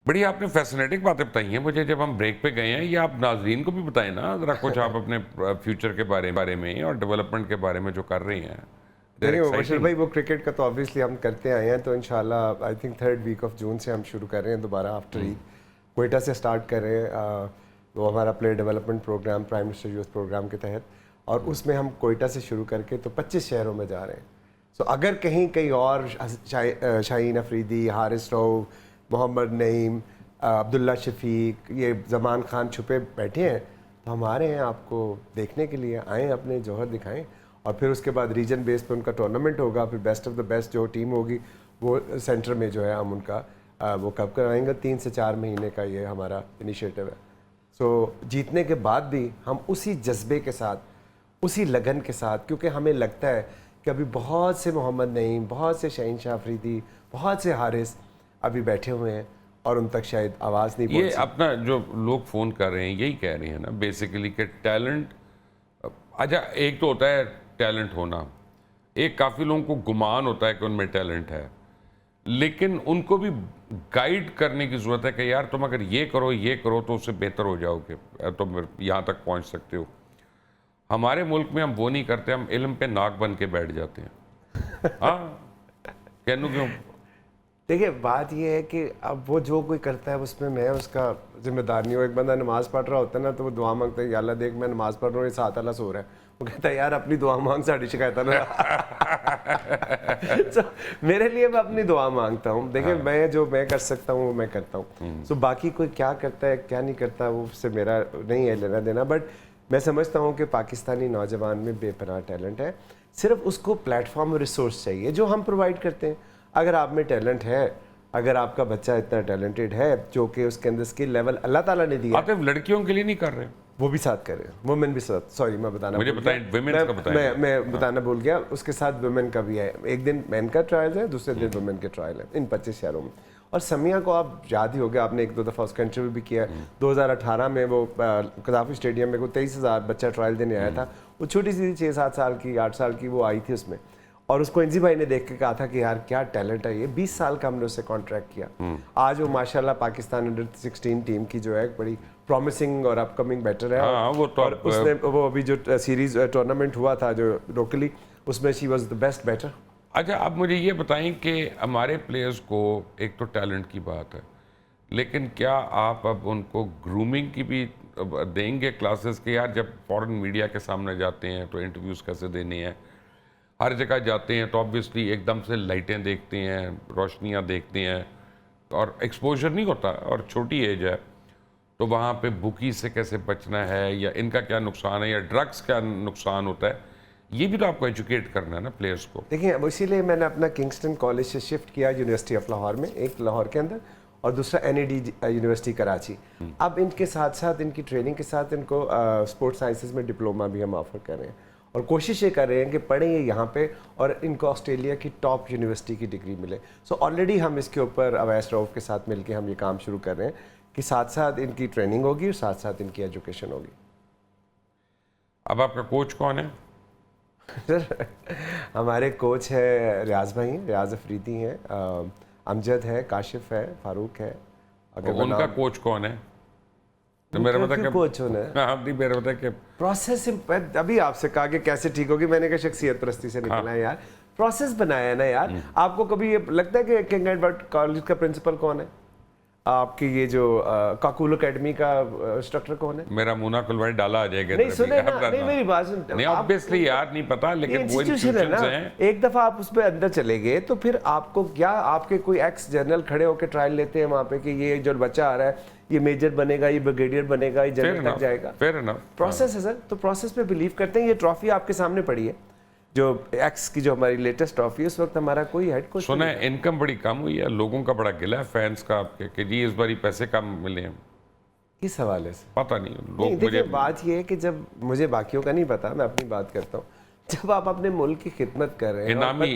बड़ी आपने फैसिनेटिंग बातें बताई हैं मुझे जब हम ब्रेक पे गए हैं, ये आप नाजरीन को भी बताएं ना ज़रा कुछ आप अपने फ्यूचर के बारे में और डेवलपमेंट के बारे में जो कर रही हैं। They're नहीं मुबशर exciting. भाई, वो क्रिकेट का तो ऑब्वियसली हम करते आए हैं, तो इंशाल्लाह I think 3rd week of June से हम शुरू कर रहे हैं दोबारा आफ्टर ईद। क्वेटा से स्टार्ट कर रहे हैं, वो हमारा player development program prime minister youth program के तहत, और उसमें हम क्वेटा से शुरू करके तो 25 शहरों में जा रहे हैं। सो अगर कहीं और शाहीन अफरीदी, हारिस रऊफ, मोहम्मद नईम, अब्दुल्ला शफीक, ये जमान खान छुपे बैठे हैं, तो हम आ रहे हैं आपको देखने के लिए। आएँ, अपने जौहर दिखाएं, और फिर उसके बाद रीजन बेस पे उनका टूर्नामेंट होगा, फिर बेस्ट ऑफ द बेस्ट जो टीम होगी वो सेंटर में जो है हम उनका वो कब कराएंगे। 3 से 4 महीने का ये हमारा इनिशिएटिव है। सो जीतने के बाद भी हम उसी जज्बे के साथ, उसी लगन के साथ, क्योंकि हमें लगता है कि अभी बहुत से मोहम्मद नईम, बहुत से शाहीन शाह अफरीदी, बहुत से हारिस अभी बैठे हुए हैं और उन तक शायद आवाज़ नहीं पहुंची। ये अपना जो लोग फ़ोन कर रहे हैं यही कह रहे हैं ना बेसिकली कि टैलेंट, अच्छा एक तो होता है टैलेंट होना, एक काफ़ी लोगों को गुमान होता है कि उनमें टैलेंट है, लेकिन उनको भी गाइड करने की ज़रूरत है कि यार तुम अगर ये करो तो उससे बेहतर हो जाओगे, तुम यहाँ तक पहुँच सकते हो। हमारे मुल्क में हम वो नहीं करते, हम इल्म पे नाक बन के बैठ जाते हैं। हाँ, कहनू क्यों? देखिए बात यह है कि अब वो जो कोई करता है उसमें मैं उसका जिम्मेदार नहीं हूँ। एक बंदा नमाज पढ़ रहा होता है ना, तो वो दुआ मांगता है, या अल्लाह देख मैं नमाज पढ़ रहा हूँ, ये साथ अल्लाह सो रहा है, वो कहता है यार अपनी दुआ मांग, साड़ी शिकायत ना। so, मेरे लिए मैं अपनी दुआ मांगता हूँ। देखिए मैं जो मैं कर सकता हूँ वो मैं करता हूँ। सो बाकी कोई क्या करता है क्या नहीं करता वो उससे मेरा नहीं है लेना देना, बट मैं समझता हूँ कि पाकिस्तानी नौजवान में बेपनाह टैलेंट है, सिर्फ उसको प्लेटफॉर्म और रिसोर्स चाहिए जो हम प्रोवाइड करते हैं। अगर आप में टैलेंट है, अगर आपका बच्चा इतना टैलेंटेड है जो कि उसके अंदर स्किल लेवल अल्लाह ताला ने दिया, आप लड़कियों के लिए नहीं कर रहे, वो भी साथ करें, वुमेन भी साथ। सॉरी मैं बताना मुझे भूल बताएं, गया। women का बताएं। मैं बताना भूल गया, उसके साथ वुमेन का भी है। एक दिन मैन का ट्रायल है, दूसरे दिन वुमेन के ट्रायल है इन 25 शहरों में। और समिया को आप याद ही हो गया, आपने 1-2 दफ़ा उसका इंटरव्यू भी किया है। 2018 में वो कदाफी स्टेडियम में को 23,000 बच्चा ट्रायल देने आया था। वो छोटी सी 6-7 साल की 8 साल की वो आई थी उसमें, और उसको इंजी भाई ने देख के कहा था कि यार क्या टैलेंट है ये। 20 साल का हमने उससे कॉन्ट्रैक्ट किया। आज वो माशाल्लाह पाकिस्तान अंडर 16 टीम की जो है बड़ी प्रॉमिसिंग और अपकमिंग बैटर है। हाँ, वो तो और उसने वो अभी जो सीरीज टूर्नामेंट हुआ था जो लोकली, उसमें she was the best batter. अच्छा आप मुझे ये बताएं कि हमारे प्लेयर्स को एक तो टैलेंट की बात है, लेकिन क्या आप अब उनको ग्रूमिंग की भी देंगे क्लासेस के? यार जब फॉरेन मीडिया के सामने जाते हैं तो इंटरव्यूज़ कैसे देने हैं, हर जगह जाते हैं तो ऑब्वियसली एकदम से लाइटें देखते हैं, रोशनियाँ देखते हैं और एक्सपोजर नहीं होता, और छोटी एज है तो वहाँ पे बुकी से कैसे बचना है, या इनका क्या नुकसान है, या ड्रग्स का नुकसान होता है, ये भी तो आपको एजुकेट करना है ना प्लेयर्स को। देखिए अब इसीलिए मैंने अपना किंगस्टन कॉलेज से शिफ्ट किया यूनिवर्सिटी ऑफ लाहौर में, एक लाहौर के अंदर और दूसरा NAD यूनिवर्सिटी कराची। अब इनके साथ साथ इनकी ट्रेनिंग के साथ इनको स्पोर्ट्स साइंसेज में डिप्लोमा भी हम ऑफर कर रहे हैं, और कोशिश ये कर रहे हैं कि पढ़ें ये यहाँ पे और इनको ऑस्ट्रेलिया की टॉप यूनिवर्सिटी की डिग्री मिले। सो ऑलरेडी हम इसके ऊपर अवैस रऊफ के साथ मिलकर हम ये काम शुरू कर रहे हैं कि साथ साथ इनकी ट्रेनिंग होगी और साथ साथ इनकी एजुकेशन होगी। अब आपका कोच कौन है? सर हमारे कोच है रियाज भाई हैं, रियाज अफरीदी हैं, अमजद है, काशिफ है, फारूक है। तो उनका कोच कौन है? तो मेरा पता कि कोच होना है। हाँ, नहीं मेरा पता कि प्रोसेस अभी आपसे कहा कि कैसे ठीक होगी, मैंने कहा शख्सियत परस्ती से निकला है यार। प्रोसेस बनाया है ना यार। आपको कभी ये लगता है कि किंग एडवर्ड कॉलेज का प्रिंसिपल कौन है? आपकी ये जो काकूल एकेडमी का इंस्ट्रक्टर कौन है? मेरा मुना कुलवानी डाला आ जाएगा। नहीं सुने ना, नहीं मेरी बात सुन। नहीं ऑब्वियसली यार नहीं पता, लेकिन वो इंस्टीट्यूशन है ना। एक दफा आप उस पर अंदर चले गए तो फिर आपको क्या, आपके कोई एक्स जनरल खड़े होकर ट्रायल लेते हैं वहाँ पे कि ये जो बच्चा आ रहा है ये मेजर बनेगा, ये ब्रिगेडियर बनेगा, ये जनरल तक जाएगा। फेयर इनफ प्रोसेस है सर, तो प्रोसेस पे बिलीव करते हैं। ये ट्रॉफी आपके सामने पड़ी है, जो एक्स की जो हमारी लेटेस्ट ट्रॉफी है, उस वक्त हमारा कोई हेड कोच सुना है इनकम बड़ी कम हुई है, लोगों का बड़ा गिला है फैंस का आपके कि जी इस बार पैसे कम मिले हैं। किस हवाले से पता नहीं नहीं, लोग देखिए मुझे बात ये है कि जब मुझे बाकियों का नहीं पता, मैं अपनी बात करता हूँ। जब आप अपने मुल्क की खिदमत कर रहे हैं,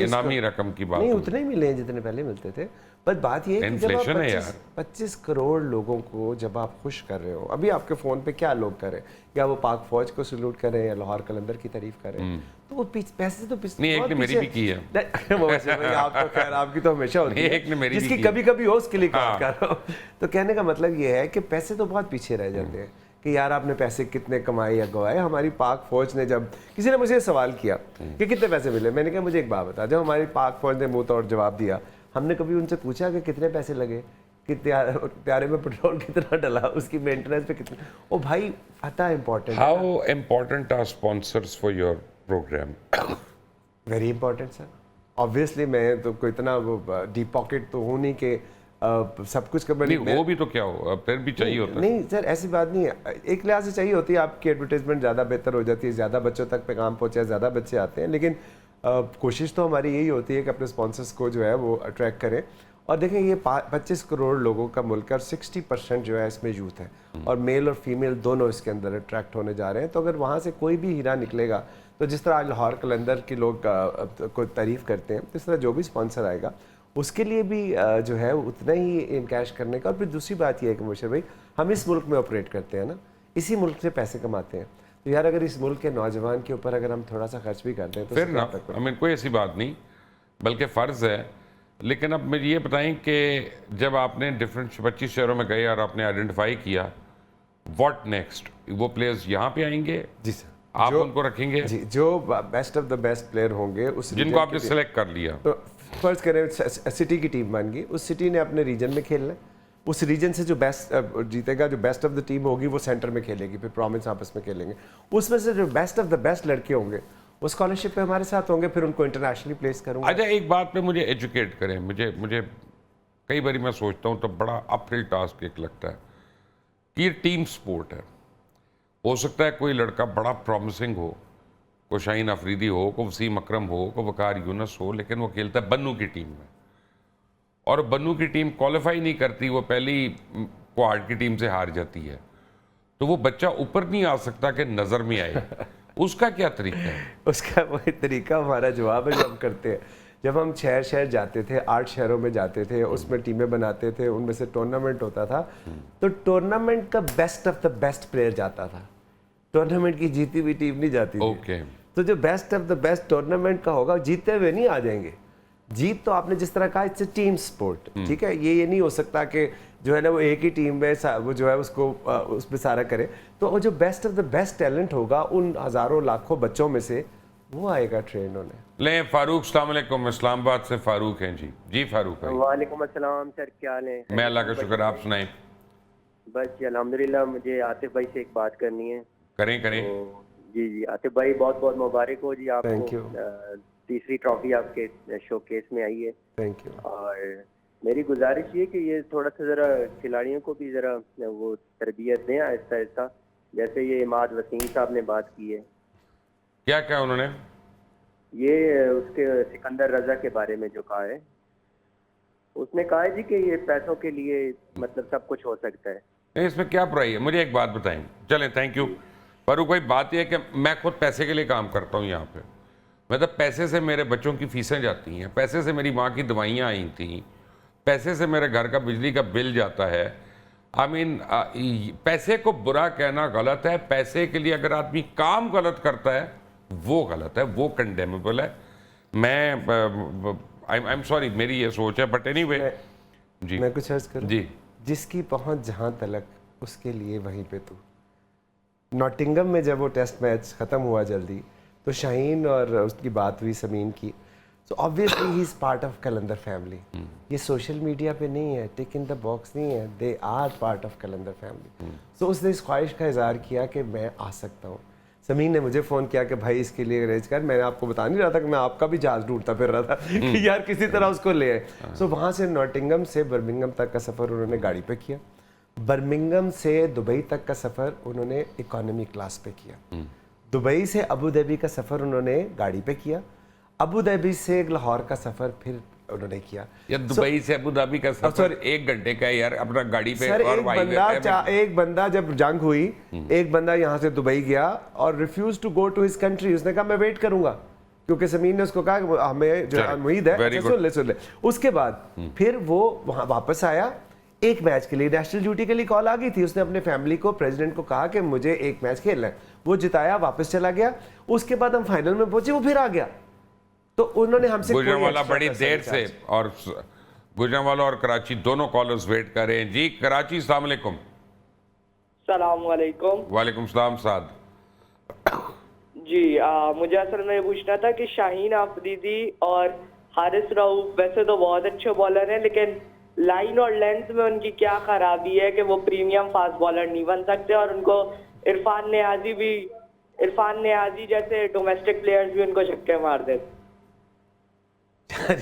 इनामी रकम की बात नहीं उतने ही मिले हैं जितने पहले मिलते थे, पर बात ये है कि जब आप 25 करोड़ लोगों को जब आप खुश कर रहे हो, अभी आपके फ़ोन पे क्या लोग करें, या वो पाक फौज को सल्यूट करें या लाहौर कलंदर की तारीफ करें, तो वो पैसे तो नहीं, एक ने मेरी भी की है। वो वैसे भाई आप तो खैर आपकी तो हमेशा होती है, एक ने मेरी भी जिसकी की कभी कभी हो उसके लिए काम हाँ। कर रहा हूँ। तो कहने का मतलब ये है कि पैसे तो बहुत पीछे रह जाते हैं कि यार आपने पैसे कितने कमाए या गवाए। हमारी पाक फौज ने, जब किसी ने मुझे सवाल किया कि कितने पैसे मिले, मैंने कहा मुझे एक बात बता, जब हमारी पाक फौज ने मुंह तोड़ जवाब दिया, हमने कभी उनसे पूछा कि कितने पैसे लगे, कि त्यारे में पेट्रोल कितना डला, उसकी मेंटेनेंस पे कितना। ओ भाई पता है important, how important are sponsors for your program? Very important sir. Obviously मैं तो कोई इतना वो डीप पॉकेट तो हूँ नहीं कि सब कुछ कर नहीं, वो भी तो क्या हो, फिर भी चाहिए होता है। नहीं सर, ऐसी बात नहीं है। एक लिहाज से चाहिए होती है, आपकी एडवर्टाइजमेंट ज़्यादा बेहतर हो जाती है, ज़्यादा बच्चों तक पैगाम पहुँचे, ज़्यादा बच्चे आते हैं। लेकिन कोशिश तो हमारी यही होती है कि अपने स्पॉन्सर्स को जो है वो अट्रैक्ट करें। और देखें ये 25 करोड़ लोगों का मुल्क है और 60% जो है इसमें यूथ है, और मेल और फीमेल दोनों इसके अंदर अट्रैक्ट होने जा रहे हैं। तो अगर वहाँ से कोई भी हीरा निकलेगा, तो जिस तरह आज लाहौर कलंदर के लोग को तारीफ़ करते हैं, इस तरह जो भी स्पॉन्सर आएगा उसके लिए भी जो है उतना ही इनकैश करने का। और फिर दूसरी बात यह है कि मुबशर भाई, हम इस मुल्क में ऑपरेट करते हैं ना, इसी मुल्क से पैसे कमाते हैं। तो यार अगर इस मुल्क के नौजवान के ऊपर अगर हम थोड़ा सा खर्च भी करते हैं तो फिर ना, कोई ऐसी बात नहीं, बल्कि फ़र्ज़ है। लेकिन अब मुझे ये बताएं कि जब आपने डिफरेंट 25 शहरों में गए और आपने आइडेंटिफाई किया, व्हाट नेक्स्ट? वो प्लेयर्स यहाँ पे आएंगे? जी सर, आप उनको रखेंगे? जी, जो best of the best player होंगे उस जिनको आपने सेलेक्ट कर लिया, तो फर्ज करें सिटी की टीम बन गई, उस सिटी ने अपने रीजन में खेलना है, उस रीजन से जो बेस्ट जीतेगा, जो बेस्ट ऑफ द टीम होगी वो सेंटर में खेलेगी, फिर प्रोविंस आपस में खेलेंगे। उसमें से जो बेस्ट ऑफ द बेस्ट लड़के होंगे वो स्कॉलरशिप पे हमारे साथ होंगे, फिर उनको इंटरनेशनली प्लेस करूंगा। अच्छा, एक बात पे मुझे एजुकेट करें। मुझे कई बार मैं सोचता हूँ तो बड़ा अपहिल टास्क एक लगता है कि ये टीम स्पोर्ट है। हो सकता है कोई लड़का बड़ा प्रॉमिसिंग हो, कोई शाहीन अफरीदी हो, कोई वसीम अकरम हो, कोई वकार यूनस हो, लेकिन वो खेलता है बन्नू की टीम में, और बन्नू की टीम क्वालिफाई नहीं करती, वो पहली क्वाड की टीम से हार जाती है। तो वो बच्चा ऊपर नहीं आ सकता कि नज़र में आए। उसका क्या तरीका है? उसका वही तरीका हमारा जवाब है जो हम करते हैं। जब हम 6 शहर जाते थे, 8 शहरों में जाते थे, उसमें टीमें बनाते थे, उनमें से टूर्नामेंट होता था, तो टूर्नामेंट का best of the best player जाता था, टूर्नामेंट की जीती हुई टीम नहीं जाती थी। ओके। तो जो best of the best tournament का होगा, जीते हुए नहीं आ जाएंगे। जीत तो आपने जिस तरह कहा, इट्स अ टीम स्पोर्ट, ठीक है। ये नहीं हो सकता कि जो है ना वो एक ही टीम में वो जो है उसको उसमें सारा करे। तो वो जो best of the best talent होगा उन हज़ारों लाखों बच्चों में से, वो आएगा ट्रेन होने। ले फारूक, अस्सलाम वालेकुम, इस्लामाबाद से फारूक हैं जी। जी फारूक भाई। वालेकुम अस्सलाम सर, क्या हाल है? मैं अल्लाह का शुक्र, आप सुनाएं। बस जी अल्हम्दुलिल्लाह। मुझे आतिफ भाई से एक बात करनी है। करें। तो जी आतिफ भाई, बहुत बहुत मुबारक हो जी आपको। Thank you. तीसरी ट्रॉफी आपके शोकेस में आई है। Thank you. और मेरी गुजारिश ये कि ये थोड़ा सा ज़रा खिलाड़ियों को भी ज़रा वो तरबियत दें आहिस्ता आहिस्ता। जैसे ये इमाद वसीम साहब ने बात की है, क्या क्या उन्होंने? ये उसके सिकंदर रजा के बारे में जो कहा है, उसने कहा है जी कि ये पैसों के लिए मतलब सब कुछ हो सकता है। नहीं, इसमें क्या बुराई है? मुझे एक बात बताएं। चलें, थैंक यू फारूक भाई। बात यह है कि मैं खुद पैसे के लिए काम करता हूँ यहाँ पे। मतलब पैसे से मेरे बच्चों की फीसें जाती हैं, पैसे से मेरी माँ की दवाइयाँ आई थी, पैसे से मेरे घर का बिजली का बिल जाता है। आई मीन पैसे को बुरा कहना गलत है। पैसे के लिए अगर आदमी काम गलत करता है वो गलत है, वो कंडेमेबल है। मैं आई एम सॉरी, मेरी ये सोच है, बट एनीवे जी। मैं कुछ अर्ज करूं? जी। जिसकी पहुंच जहां तलक, उसके लिए वहीं पे तू। नॉटिंगम में जब वो टेस्ट मैच ख़त्म हुआ जल्दी, तो शाहीन और उसकी बात हुई समीन की, so obviously he is part of Qalandar family. ये सोशल मीडिया पे नहीं है, टिक इन द बॉक्स नहीं है, they are part of Qalandar family. So उसने इस ख्वाहिश का इजहार किया कि मैं आ सकता हूँ। समीन ने मुझे फ़ोन किया कि भाई इसके लिए अरेंज कर। मैंने आपको बता नहीं रहा था कि मैं आपका भी जहाज़ ढूंढता फिर रहा था कि यार किसी तरह उसको ले आए। सो वहाँ से नॉटिंगम से बर्मिंघम तक का सफ़र उन्होंने गाड़ी पे किया। बर्मिंघम से दुबई तक का सफ़र उन्होंने इकॉनमी क्लास पे किया। दुबई से अबू धाबी का सफ़र उन्होंने गाड़ी पे किया। अबू धाबी से लाहौर का सफ़र फिर उन्होंने किया। यार दुबई से अबू धाबी का सफर 1 घंटे का है यार, अपना गाड़ी पे सर, और एक बंदा जब जंग हुई, एक बंदा यहाँ से दुबई गया और refuse to go to his country. उसने कहा मैं वेट करूंगा, क्योंकि समीन ने उसको कहा हमें जो उम्मीद है। सुन ले। उसके बाद फिर वो वहाँ वापस आया, एक मैच के लिए नेशनल ड्यूटी के लिए कॉल आ गई थी, उसने अपने फैमिली को, प्रेसिडेंट को कहा कि मुझे एक मैच खेलना है, वो जिताया, वापस चला गया। उसके बाद हम फाइनल में पहुंचे, वो फिर आ गया। तो उन्होंने हमसे गुजरांवाला बड़ी देर से, और गुजरांवाला और कराची दोनों कॉलर्स वेट कर रहे हैं। जी कराची, अस्सलाम वालेकुम। सलाम वालेकुम। वालेकुम सलाम साद। जी मुझे असल में ये पूछना था कि शाहीन आफरीदी और हारिस रऊफ वैसे तो बहुत अच्छे बॉलर हैं, लेकिन लाइन और लेंथ में उनकी क्या खराबी है कि वो प्रीमियम फास्ट बॉलर नहीं बन सकते, और उनको इरफान नियाजी जैसे डोमेस्टिक प्लेयर्स भी उनको छक्के मार देते।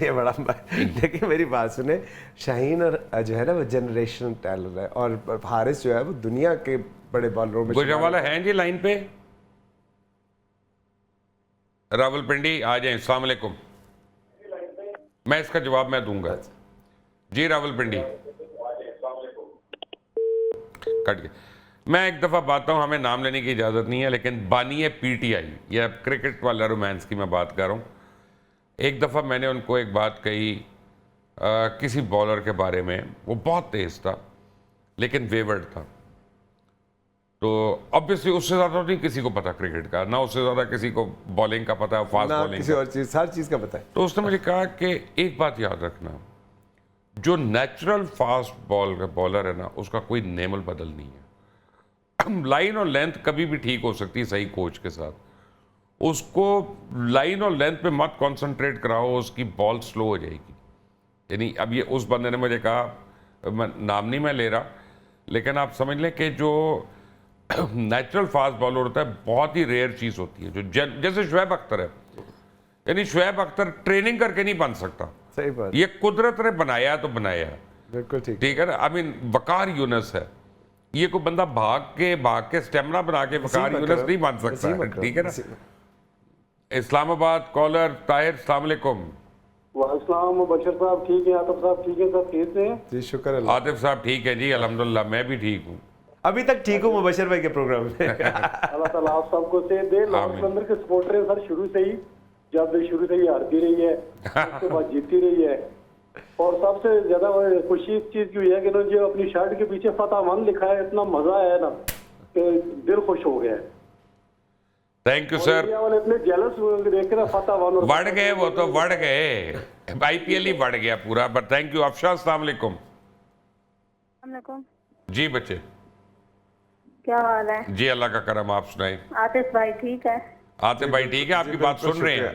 ये बड़ा देखिए मेरी बात सुने, शाहीन और जो है ना वो जनरेशन टैलेंट है, और हारिस जो है वो दुनिया के बड़े बॉलरों में। गुजरांवाला हैं जी लाइन पे? रावलपिंडी आ जाए। अस्सलाम वालेकुम। मैं इसका जवाब मैं दूंगा जी। रावलपिंडी कट गया। मैं एक दफ़ा बात हूँ, हमें नाम लेने की इजाज़त नहीं है, लेकिन बानी पीटीआई या क्रिकेट वाला रोमांस की मैं बात कर रहा हूँ। एक दफ़ा मैंने उनको एक बात कही किसी बॉलर के बारे में, वो बहुत तेज़ था लेकिन वेवर्ड था। तो ऑब्वियसली उससे ज़्यादा नहीं किसी को पता क्रिकेट का, ना उससे ज़्यादा किसी को बॉलिंग का पता है, फास्ट बॉलिंग किसी और चीज़, हर चीज़ का पता है। तो उसने मुझे कहा कि एक बात याद रखना, जो नेचुरल फास्ट बॉलर है ना, उसका कोई नेमल बदल नहीं है। लाइन और लेंथ कभी भी ठीक हो सकती है सही कोच के साथ। उसको लाइन और लेंथ पे मत कंसंट्रेट कराओ, उसकी बॉल स्लो हो जाएगी। यानी अब ये उस बंदे ने मुझे कहा, नाम नहीं मैं ले रहा, लेकिन आप समझ लें कि जो नेचुरल फास्ट बॉलर होता है बहुत ही रेयर चीज़ होती है, जो जैसे शुएब अख्तर है। यानी शुएब अख्तर ट्रेनिंग करके नहीं बन सकता, सही बात, ये कुदरत ने बनाया तो बनाया है। बिल्कुल ठीक, ठीक है ना। आई मीन वकार यूनस है, ये कोई बंदा भाग के स्टेमिना बना के वकार यूनस नहीं बन सकता। ठीक है ना। इस्लामाबाद कॉलर ताहिर, अस्सलाम वालेकुम। वालेकुम, बशर साहब ठीक है, आतिफ साहब ठीक है, सब ठीक है जी, शुक्र अल्लाह। आतिफ साहब ठीक है जी, अल्हम्दुलिल्लाह मैं भी ठीक हूँ, अभी तक ठीक हूँ मुबशर भाई के प्रोग्राम में। अल्लाह ताला आप सबको सेहत दे। लॉर्ड कलंदर के सपोर्टर हैं सर, शुरू से ही, जब शुरू से ही हारती रही है, उसके बाद जीतती रही है, और सबसे ज्यादा खुशी इस चीज की हुई है कि इन्होंने जो अपनी शर्ट के पीछे फतेहमंद लिखा है, इतना मजा आया ना कि दिल खुश हो गया। Thank you sir. इतने जेलस देख के फतेहमंद बढ़ गए, वो तो बढ़ गए, IPL ही बढ़ गया पूरा। But thank you. अफशा, अस्सलाम वालेकुम। जी बच्चे, क्या हाल है? जी अल्लाह का करम, आप सुनाए। आतिफ भाई ठीक है? आतिफ भाई ठीक है, आपकी बात सुन रहे हैं।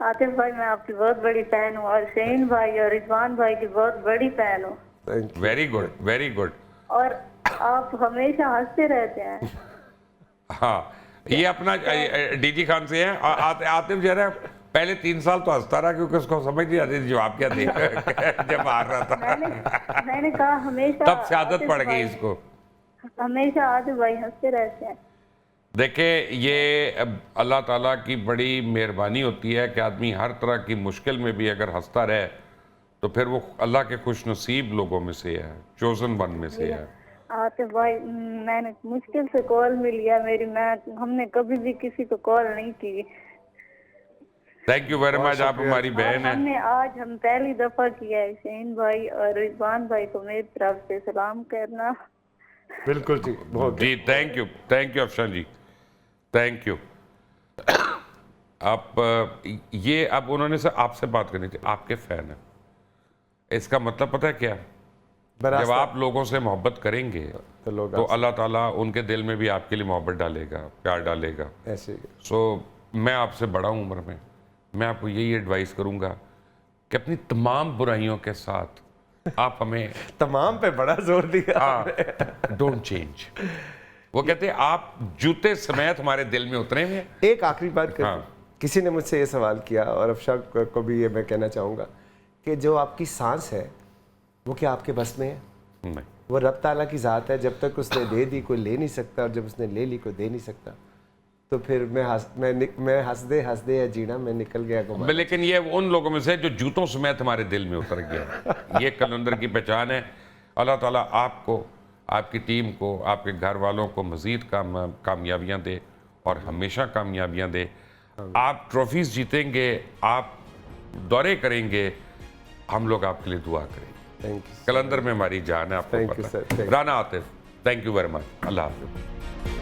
आतिफ भाई मैं आपकी बहुत बड़ी फैन हूँ, और शहीन भाई और रिजवान भाई की बहुत बड़ी फैन हूँ। Very good, very good. और आप हमेशा हंसते रहते हैं। हाँ, ये अपना डीजी खान से है। आतिफ जो है पहले 3 साल तो हंसता रहा, क्योंकि उसको समझ नहीं आती जवाब क्या थे जब हार रहा था। मैंने कहा हमेशा, तब से आदत पड़ गई इसको। हमेशा आतिफ भाई हंसते रहते हैं। देखिए, ये अल्लाह ताला की बड़ी मेहरबानी होती है कि आदमी हर तरह की मुश्किल में भी अगर हंसता रहे तो फिर वो अल्लाह के खुश नसीब लोगों में से है, चोजन वन में से है। आतिफ भाई मैंने मुश्किल से कॉल मिल गया मेरी, हमने कभी भी किसी को कॉल नहीं की। थैंक यू वेरी मच, आप हमारी बहन है। हमने आज हम पहली दफा किया है। शहीन भाई और रिजवान भाई को मेरी तरफ से सलाम करना। बिल्कुल ठीक, बहुत जी thank you Afsha ji, thank you. आप ये अब उन्होंने से आपसे बात करनी थी, आपके फैन है, इसका मतलब पता है क्या? जब आप लोगों से मोहब्बत करेंगे तो अल्लाह ताला उनके दिल में भी आपके लिए मोहब्बत डालेगा, प्यार डालेगा। ऐसे सो मैं आपसे बड़ा हूँ उम्र में, मैं आपको यही एडवाइस करूँगा कि अपनी तमाम बुराइयों के साथ आप हमें तमाम पे बड़ा जोर दिया। हाँ, डोंट चेंज। वो कहते हैं आप जूते समेत हमारे दिल में उतरे हैं। एक आखिरी बात कर, हाँ। किसी ने मुझसे ये सवाल किया, और अफशा को भी ये मैं कहना चाहूँगा कि जो आपकी सांस है वो क्या आपके बस में है? नहीं, वो रब ताला की ज़ात है, जब तक उसने दे दी कोई ले नहीं सकता, और जब उसने ले ली कोई दे नहीं सकता। तो फिर मैं हंस दे या जीना मैं निकल गया घुमा। लेकिन ये उन लोगों में से जो जूतों समेत हमारे दिल में उतर गया। ये कलंदर की पहचान है। अल्लाह ताला आपको, आपकी टीम को, आपके घर वालों को मज़ीद कामयाबियाँ दे और हमेशा कामयाबियाँ दे। आप ट्रॉफीज़ जीतेंगे, आप दौरे करेंगे, हम लोग आपके लिए दुआ करेंगे। Thank you, sir. कलंदर में हमारी जान है, आपको Thank you, पता sir. है। Thank you. Rana Atif, thank you very much, अल्लाह हाफिज़।